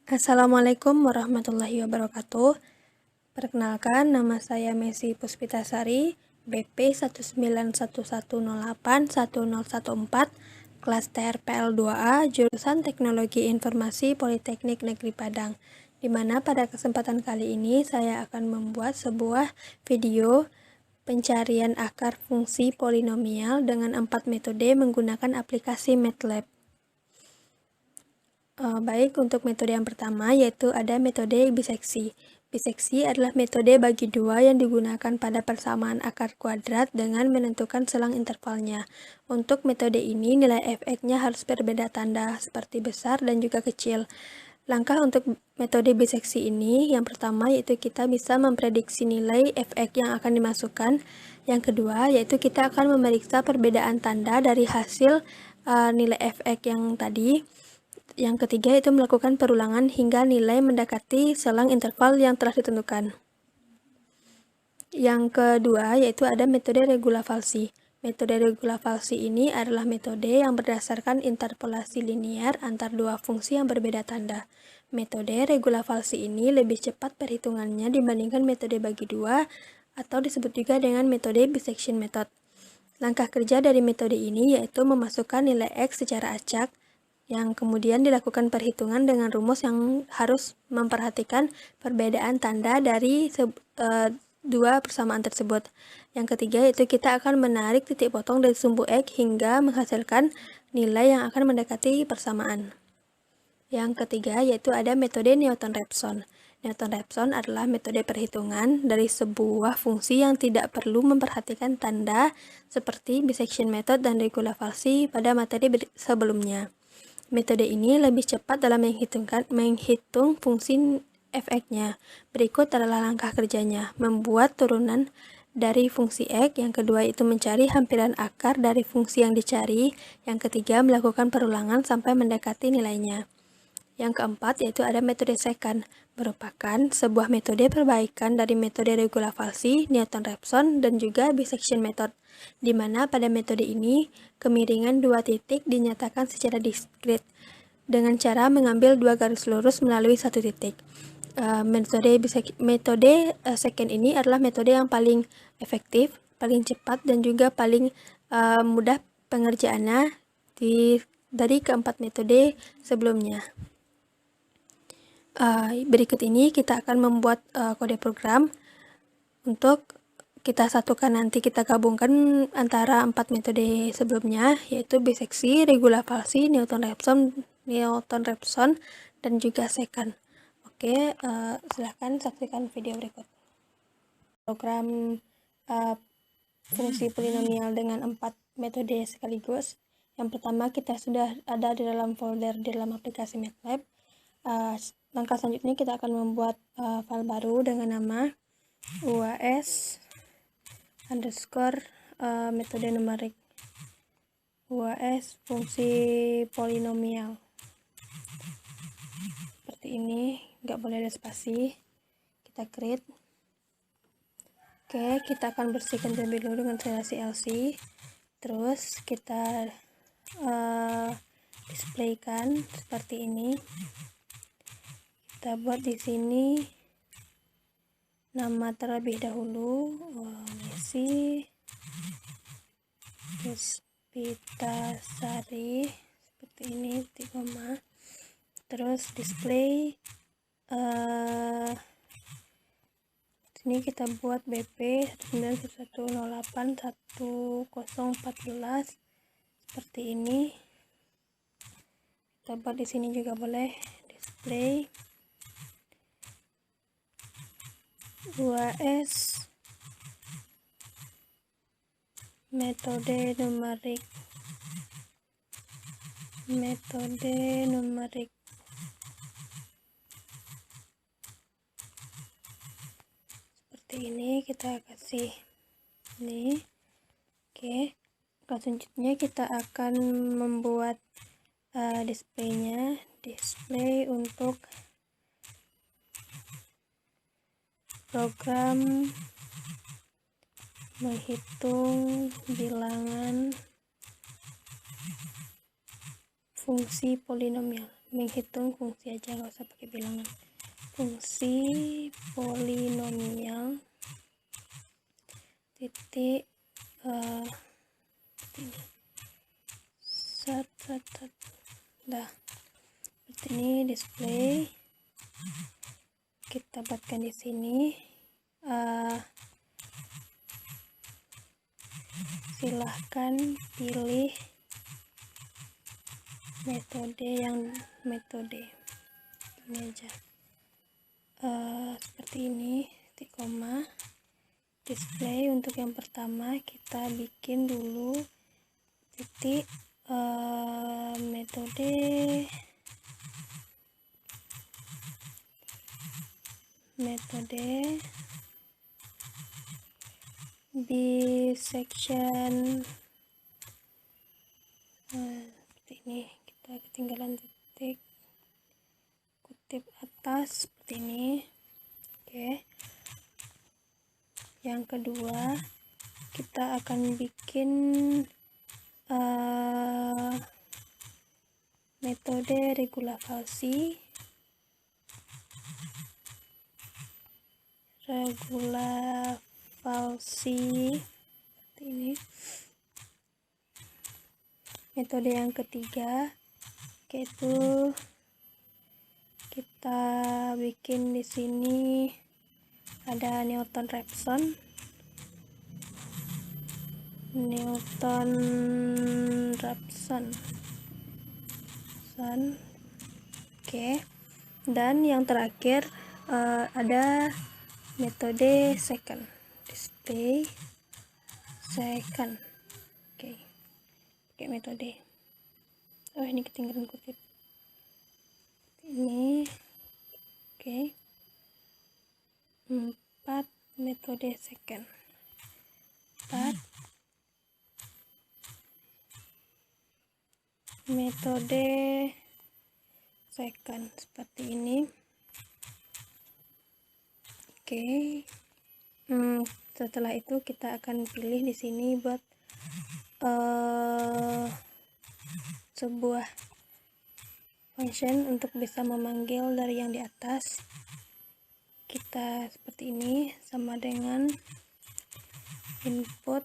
Assalamualaikum warahmatullahi wabarakatuh. Perkenalkan, nama saya Messi Puspitasari, BP 19110810114, kelas TRPL2A, jurusan Teknologi Informasi Politeknik Negeri Padang, di mana pada kesempatan kali ini saya akan membuat sebuah video pencarian akar fungsi polinomial dengan 4 metode menggunakan aplikasi MATLAB. Baik, untuk metode yang pertama yaitu ada metode biseksi. Biseksi adalah metode bagi dua yang digunakan pada persamaan akar kuadrat dengan menentukan selang intervalnya. Untuk metode ini nilai fx-nya harus berbeda tanda seperti besar dan juga kecil. Langkah untuk metode biseksi ini yang pertama yaitu kita bisa memprediksi nilai fx yang akan dimasukkan. Yang kedua yaitu kita akan memeriksa perbedaan tanda dari hasil nilai fx yang tadi. Yang ketiga itu melakukan perulangan hingga nilai mendekati selang interval yang telah ditentukan. Yang kedua yaitu ada metode regula falsi. Metode regula falsi ini adalah metode yang berdasarkan interpolasi linear antar dua fungsi yang berbeda tanda. Metode regula falsi ini lebih cepat perhitungannya dibandingkan metode bagi dua atau disebut juga dengan metode bisection method. Langkah kerja dari metode ini yaitu memasukkan nilai X secara acak, yang kemudian dilakukan perhitungan dengan rumus yang harus memperhatikan perbedaan tanda dari dua persamaan tersebut. Yang ketiga yaitu kita akan menarik titik potong dari sumbu X hingga menghasilkan nilai yang akan mendekati persamaan. Yang ketiga yaitu ada metode Newton-Raphson. Newton-Raphson adalah metode perhitungan dari sebuah fungsi yang tidak perlu memperhatikan tanda seperti bisection method dan regula falsi pada materi sebelumnya. Metode ini lebih cepat dalam menghitung fungsi fx-nya. Berikut adalah langkah kerjanya. Membuat turunan dari fungsi x, yang kedua itu mencari hampiran akar dari fungsi yang dicari, yang ketiga melakukan perulangan sampai mendekati nilainya. Yang keempat yaitu ada metode secant, merupakan sebuah metode perbaikan dari metode regula falsi, Newton-Raphson, dan juga bisection method, di mana pada metode ini kemiringan dua titik dinyatakan secara diskrit dengan cara mengambil dua garis lurus melalui satu titik. Metode secant ini adalah metode yang paling efektif, paling cepat, dan juga paling mudah pengerjaannya dari keempat metode sebelumnya. Berikut ini kita akan membuat kode program untuk kita satukan, nanti kita gabungkan antara 4 metode sebelumnya, yaitu biseksi, regula falsi, Newton-Raphson, dan juga secant. Oke, silahkan saksikan video berikut. Program fungsi polinomial dengan 4 metode sekaligus. Yang pertama kita sudah ada di dalam folder di dalam aplikasi MATLAB. Langkah selanjutnya kita akan membuat file baru dengan nama UAS underscore metode numerik, UAS fungsi polinomial. Seperti ini, nggak boleh ada spasi. Kita create. Oke, kita akan bersihkan terlebih dulu dengan serasi LC. Terus kita displaykan seperti ini. Kita buat di sini nama terlebih dahulu, Messi Puspitasari, seperti ini, titik koma. Terus display sini kita buat BP 191108114 seperti ini. Kita buat di sini juga boleh, display UAS metode numerik seperti ini. Kita kasih ini. Oke, selanjutnya kita akan membuat display untuk program menghitung bilangan fungsi polinomial. menghitung fungsi aja, nggak usah pakai bilangan. Fungsi polinomial titik ini dah seperti ini. Display kita buatkan di sini. Silahkan pilih metode ini aja, seperti ini, titik koma. Display untuk yang pertama kita bikin dulu titik metode bisection. Seperti ini, kita ketinggalan titik kutip atas seperti ini. Oke, yang kedua kita akan bikin metode regula falsi. Seperti ini. Metode yang ketiga yaitu kita bikin di sini ada Newton-Raphson. Oke, dan yang terakhir ada metode second, display second. Oke, pakai metode, ini ketinggalan kutip ini. Oke, 4 metode second, 4 metode second seperti ini. Oke, setelah itu kita akan pilih di sini buat sebuah function untuk bisa memanggil dari yang di atas. Kita seperti ini, sama dengan input.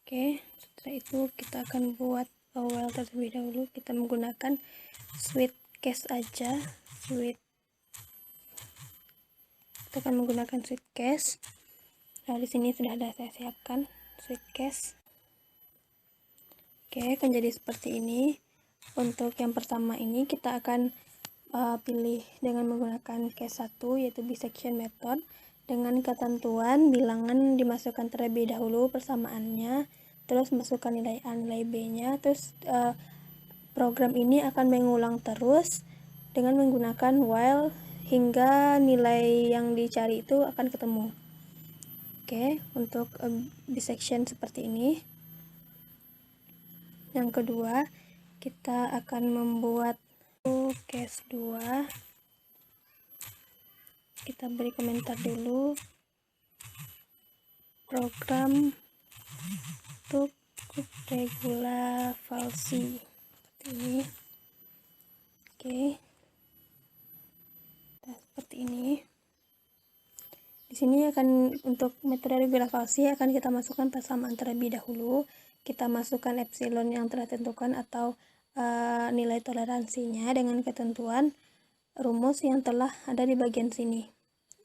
Oke, setelah itu kita akan buat while terlebih dahulu. Kita menggunakan switch case aja. Kita akan menggunakan switch case. Nah, di sini sudah ada saya siapkan switch case. Oke, akan jadi seperti ini. Untuk yang pertama ini kita akan pilih dengan menggunakan case 1, yaitu bisection method, dengan ketentuan bilangan dimasukkan terlebih dahulu persamaannya, terus masukkan nilai A nilai B nya, terus program ini akan mengulang terus dengan menggunakan while hingga nilai yang dicari itu akan ketemu. Oke, untuk bisection seperti ini. Yang kedua, kita akan membuat case 2. Kita beri komentar dulu, program untuk regula falsi seperti ini. Oke, nah, seperti ini. Di sini akan untuk metode regula falsi akan kita masukkan persamaan terlebih dahulu. Kita masukkan epsilon yang telah ditentukan atau nilai toleransinya dengan ketentuan rumus yang telah ada di bagian sini.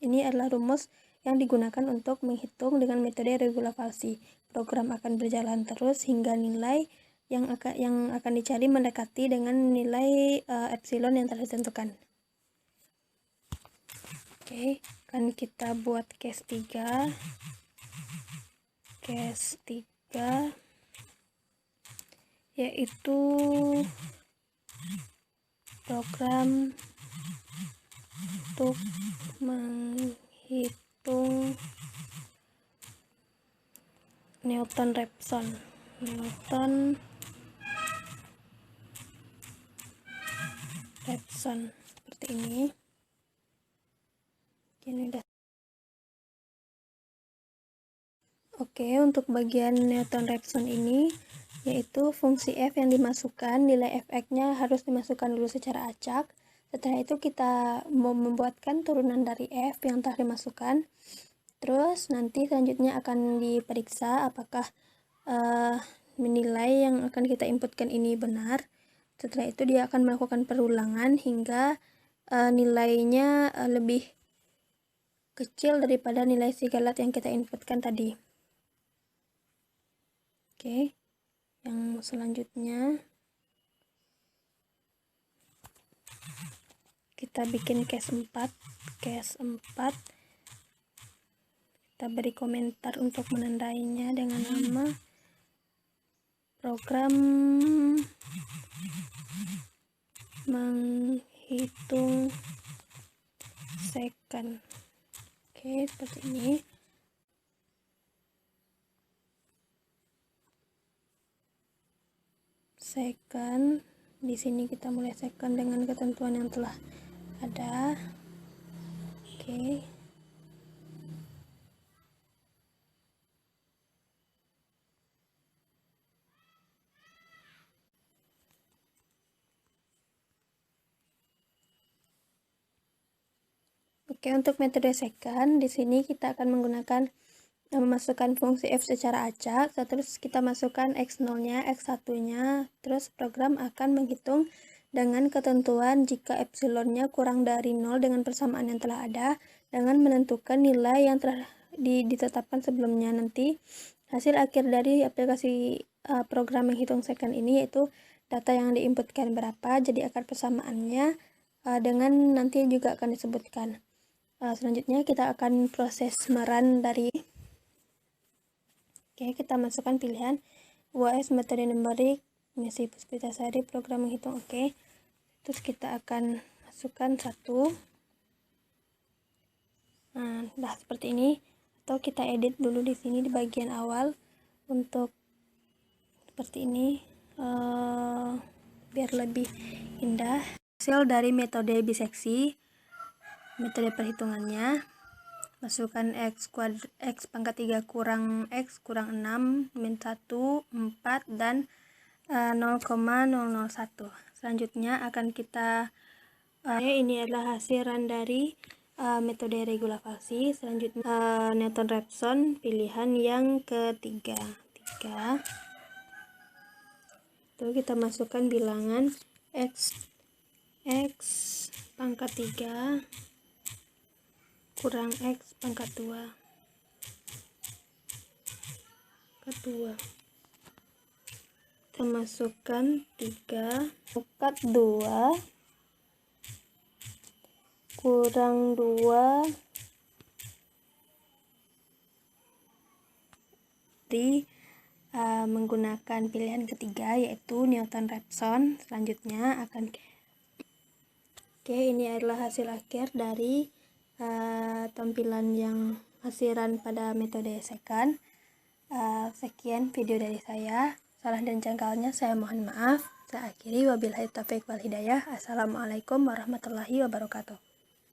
Ini adalah rumus yang digunakan untuk menghitung dengan metode regula falsi. Program akan berjalan terus hingga nilai yang akan dicari mendekati dengan nilai epsilon yang telah ditentukan. Oke, akan kita buat case 3. Case 3 yaitu program untuk menghitung Newton-Raphson seperti ini. Ini udah. Oke, untuk bagian Newton-Raphson ini yaitu fungsi f yang dimasukkan, nilai fx-nya harus dimasukkan dulu secara acak. Setelah itu kita mau membuatkan turunan dari f yang telah dimasukkan. Terus nanti selanjutnya akan diperiksa apakah nilai yang akan kita inputkan ini benar. Setelah itu dia akan melakukan perulangan hingga nilainya lebih kecil daripada nilai sigalat yang kita inputkan tadi. Oke, yang selanjutnya kita bikin case 4. Kita beri komentar untuk menandainya dengan nama program menghitung second. Oke, seperti ini. Second, di sini kita mulai second dengan ketentuan yang telah ada. Oke. Oke, untuk metode second, di sini kita akan menggunakan memasukkan fungsi f secara acak, terus kita masukkan x0-nya, x1-nya, terus program akan menghitung dengan ketentuan jika epsilonnya kurang dari 0 dengan persamaan yang telah ada, dengan menentukan nilai yang telah ditetapkan sebelumnya. Nanti hasil akhir dari aplikasi program menghitung second ini yaitu data yang diinputkan berapa, jadi akar persamaannya dengan nanti juga akan disebutkan. Selanjutnya kita akan proses merun dari. Oke, kita masukkan pilihan UAS metode numerik misi Puspitasari program menghitung. Oke, terus kita akan masukkan 1. Nah, seperti ini. Atau kita edit dulu di sini di bagian awal untuk seperti ini biar lebih indah. Hasil dari metode biseksi. Metode perhitungannya, masukkan x pangkat 3 kurang x kurang 6 min 1, 4, dan 0,001. Selanjutnya akan kita ini adalah hasilan dari metode regula falsi. Selanjutnya Newton-Raphson pilihan yang ketiga. Itu kita masukkan bilangan x pangkat 3 kurang x pangkat 2 kita masukkan 3 pangkat 2 kurang 2 menggunakan pilihan ketiga yaitu Newton-Raphson. Selanjutnya akan ini adalah hasil akhir dari tampilan yang hasilan pada metode second. Sekian video dari saya. Salah dan janggalnya saya mohon maaf. Saya akhiri, wabillahi taufiq wal hidayah. Assalamualaikum warahmatullahi wabarakatuh.